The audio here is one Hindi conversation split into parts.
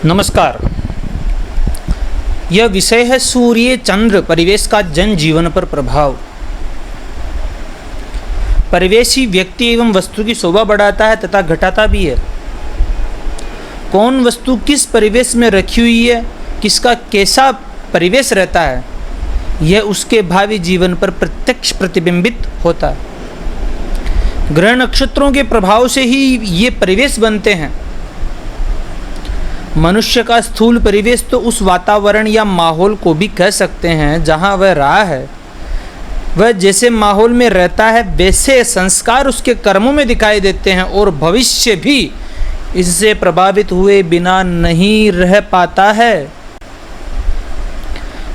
नमस्कार। यह विषय है सूर्य चंद्र परिवेश का जन जीवन पर प्रभाव। परिवेश ही व्यक्ति एवं वस्तु की शोभा बढ़ाता है तथा घटाता भी है। कौन वस्तु किस परिवेश में रखी हुई है, किसका कैसा परिवेश रहता है, यह उसके भावी जीवन पर प्रत्यक्ष प्रतिबिंबित होता है। ग्रह नक्षत्रों के प्रभाव से ही ये परिवेश बनते हैं। मनुष्य का स्थूल परिवेश तो उस वातावरण या माहौल को भी कह सकते हैं जहां वह रहा है। वह जैसे माहौल में रहता है वैसे संस्कार उसके कर्मों में दिखाई देते हैं और भविष्य भी इससे प्रभावित हुए बिना नहीं रह पाता है।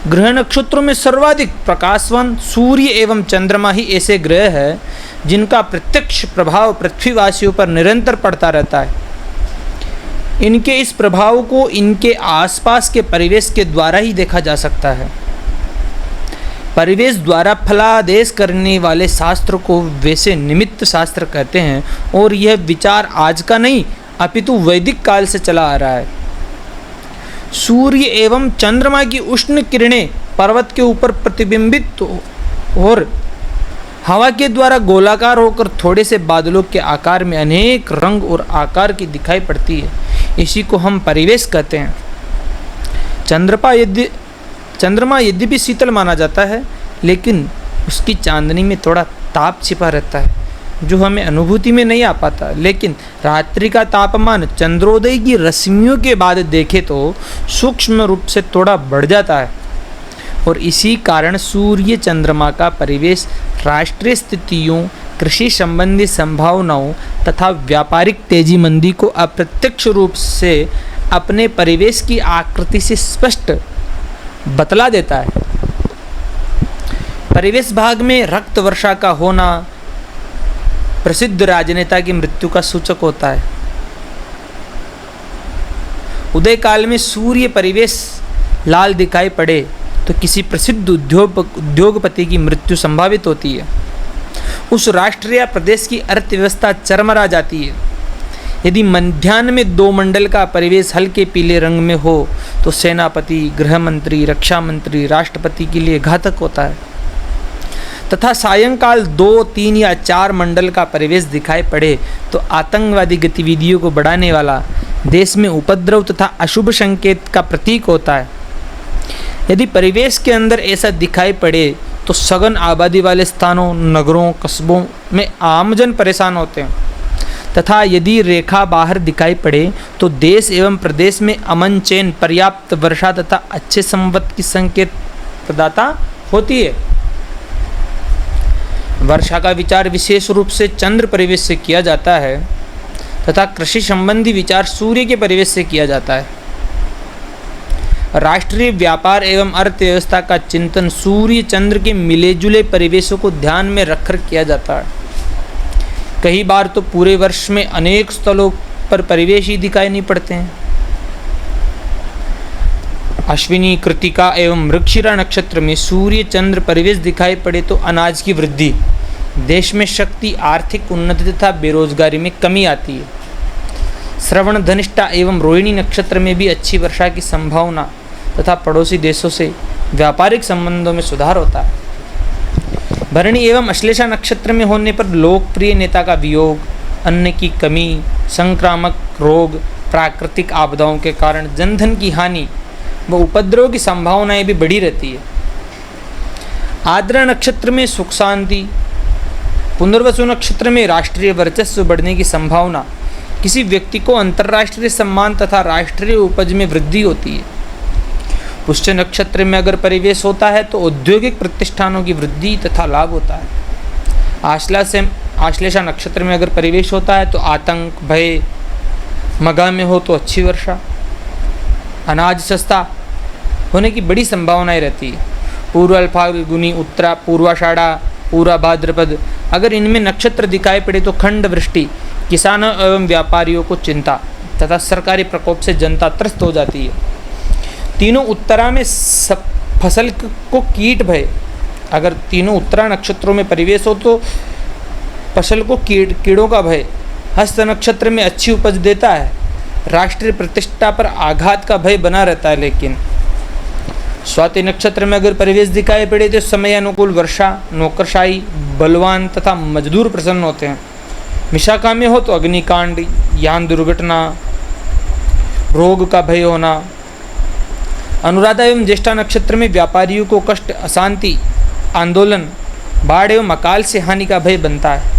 ग्रह नक्षत्रों में सर्वाधिक प्रकाशवान सूर्य एवं चंद्रमा ही ऐसे ग्रह हैं जिनका प्रत्यक्ष प्रभाव पृथ्वीवासियों पर निरंतर पड़ता रहता है। इनके इस प्रभाव को इनके आसपास के परिवेश के द्वारा ही देखा जा सकता है। परिवेश द्वारा फलादेश करने वाले शास्त्र को वैसे निमित्त शास्त्र कहते हैं और यह विचार आज का नहीं अपितु वैदिक काल से चला आ रहा है। सूर्य एवं चंद्रमा की उष्ण किरणें पर्वत के ऊपर प्रतिबिंबित और हवा के द्वारा गोलाकार होकर थोड़े से बादलों के आकार में अनेक रंग और आकार की दिखाई पड़ती है। इसी को हम परिवेश कहते हैं। चंद्रमा यद्यपि शीतल माना जाता है, लेकिन उसकी चांदनी में थोड़ा ताप छिपा रहता है जो हमें अनुभूति में नहीं आ पाता। लेकिन रात्रि का तापमान चंद्रोदय की रश्मियों के बाद देखे तो सूक्ष्म रूप से थोड़ा बढ़ जाता है और इसी कारण सूर्य चंद्रमा का परिवेश राष्ट्रीय स्थितियों, कृषि संबंधी संभावनाओं तथा व्यापारिक तेजी मंदी को अप्रत्यक्ष रूप से अपने परिवेश की आकृति से स्पष्ट बतला देता है। परिवेश भाग में रक्त वर्षा का होना प्रसिद्ध राजनेता की मृत्यु का सूचक होता है। उदय काल में सूर्य परिवेश लाल दिखाई पड़े तो किसी प्रसिद्ध उद्योगपति की मृत्यु संभावित होती है। उस राष्ट्र या प्रदेश की अर्थव्यवस्था चरमरा जाती है। यदि मध्याह्न में दो मंडल का परिवेश हल्के पीले रंग में हो तो सेनापति, गृह मंत्री, रक्षा मंत्री, राष्ट्रपति के लिए घातक होता है तथा सायंकाल 2, 3 या 4 मंडल का परिवेश दिखाई पड़े तो आतंकवादी गतिविधियों को बढ़ाने वाला, देश में उपद्रव तथा अशुभ संकेत का प्रतीक होता है। यदि परिवेश के अंदर ऐसा दिखाई पड़े तो सघन आबादी वाले स्थानों, नगरों, कस्बों में आमजन परेशान होते हैं तथा यदि रेखा बाहर दिखाई पड़े तो देश एवं प्रदेश में अमन, चैन, पर्याप्त वर्षा तथा अच्छे संवत की संकेत प्रदाता होती है। वर्षा का विचार विशेष रूप से चंद्र परिवेश से किया जाता है तथा कृषि संबंधी विचार सूर्य के परिवेश से किया जाता है। राष्ट्रीय व्यापार एवं अर्थव्यवस्था का चिंतन सूर्य चंद्र के मिले जुले परिवेशों को ध्यान में रखकर किया जाता है। कई बार तो पूरे वर्ष में अनेक स्थलों पर परिवेश ही दिखाई नहीं पड़ते हैं। अश्विनी, कृतिका एवं मृगशिरा नक्षत्र में सूर्य चंद्र परिवेश दिखाई पड़े तो अनाज की वृद्धि, देश में शक्ति, आर्थिक उन्नति तथा बेरोजगारी में कमी आती है। श्रवण, धनिष्ठा एवं रोहिणी नक्षत्र में भी अच्छी वर्षा की संभावना तथा पड़ोसी देशों से व्यापारिक संबंधों में सुधार होता है। भरणी एवं अश्लेषा नक्षत्र में होने पर लोकप्रिय नेता का वियोग, अन्न की कमी, संक्रामक रोग, प्राकृतिक आपदाओं के कारण जनधन की हानि व उपद्रव की संभावनाएं भी बढ़ी रहती है। आद्रा नक्षत्र में सुख शांति, पुनर्वसु नक्षत्र में राष्ट्रीय वर्चस्व बढ़ने की संभावना, किसी व्यक्ति को अंतर्राष्ट्रीय सम्मान तथा राष्ट्रीय उपज में वृद्धि होती है। पुष्य नक्षत्र में अगर परिवेश होता है तो औद्योगिक प्रतिष्ठानों की वृद्धि तथा लाभ होता है। आश्लेषा नक्षत्र में अगर परिवेश होता है तो आतंक, भय, मघा में हो तो अच्छी वर्षा, अनाज सस्ता होने की बड़ी संभावनाएं रहती है। पूर्व फाल्गुनी, उत्तरा, पूर्वाषाढ़ा, पूरा भाद्रपद अगर इनमें नक्षत्र दिखाई पड़े तो खंड वृष्टि, किसानों एवं व्यापारियों को चिंता तथा सरकारी प्रकोप से जनता त्रस्त हो जाती है। तीनों उत्तरा में फसल को कीट भय, अगर तीनों उत्तरा नक्षत्रों में परिवेश हो तो फसल को कीड़ों का भय। हस्त नक्षत्र में अच्छी उपज देता है राष्ट्रीय प्रतिष्ठा पर आघात का भय बना रहता है। लेकिन स्वाति नक्षत्र में अगर परिवेश दिखाई पड़े तो समय अनुकूल वर्षा, नौकरशाही, बलवान तथा मजदूर प्रसन्न होते हैं। विशाखा में हो तो अग्निकांड, यान दुर्घटना, रोग का भय होना। अनुराधा एवं ज्येष्ठा नक्षत्र में व्यापारियों को कष्ट, अशांति, आंदोलन, बाढ़ एवं अकाल से हानि का भय बनता है।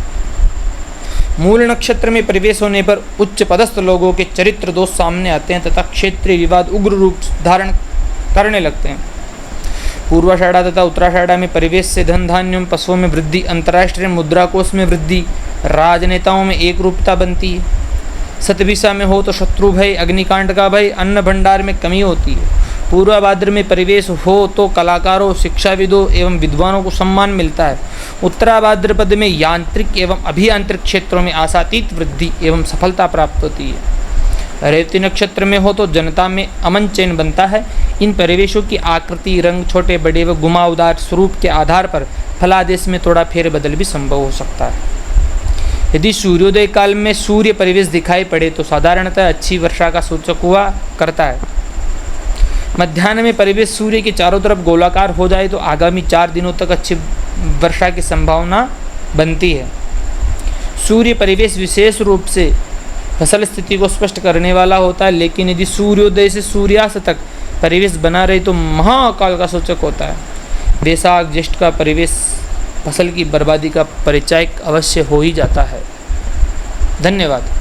मूल नक्षत्र में प्रवेश होने पर उच्च पदस्थ लोगों के चरित्र दोष सामने आते हैं तथा क्षेत्रीय विवाद उग्र रूप धारण करने लगते हैं। पूर्वाषाढ़ा तथा उत्तराषाढ़ा में परिवेश से धन धान्यों पशुओं में वृद्धि, अंतर्राष्ट्रीय मुद्रा कोष में वृद्धि, राजनेताओं में एक रूपता बनती है। सतभिषा में हो तो शत्रु भय, अग्निकांड का भय, अन्न भंडार में कमी होती है। पूर्वा भाद्र में परिवेश हो तो कलाकारों, शिक्षाविदों एवं विद्वानों को सम्मान मिलता है। उत्तरा भाद्रपद में यांत्रिक एवं अभियांत्रिक क्षेत्रों में आशातीत वृद्धि एवं सफलता प्राप्त होती है। रेवती नक्षत्र में हो तो जनता में अमन चैन बनता है। इन परिवेशों की आकृति, रंग, छोटे बड़े व घुमावदार स्वरूप के आधार पर फलादेश में थोड़ा फेरबदल भी संभव हो सकता है। यदि सूर्योदय काल में सूर्य परिवेश दिखाई पड़े तो साधारणतः अच्छी वर्षा का सूचक हुआ करता है। मध्याह्न में परिवेश सूर्य के चारों तरफ गोलाकार हो जाए तो आगामी 4 दिनों तक अच्छी वर्षा की संभावना बनती है। सूर्य परिवेश विशेष रूप से फसल स्थिति को स्पष्ट करने वाला होता है, लेकिन यदि सूर्योदय से सूर्यास्त तक परिवेश बना रहे तो महाकाल का सूचक होता है। वैशाख ज्येष्ठ का परिवेश फसल की बर्बादी का परिचायक अवश्य हो ही जाता है। धन्यवाद।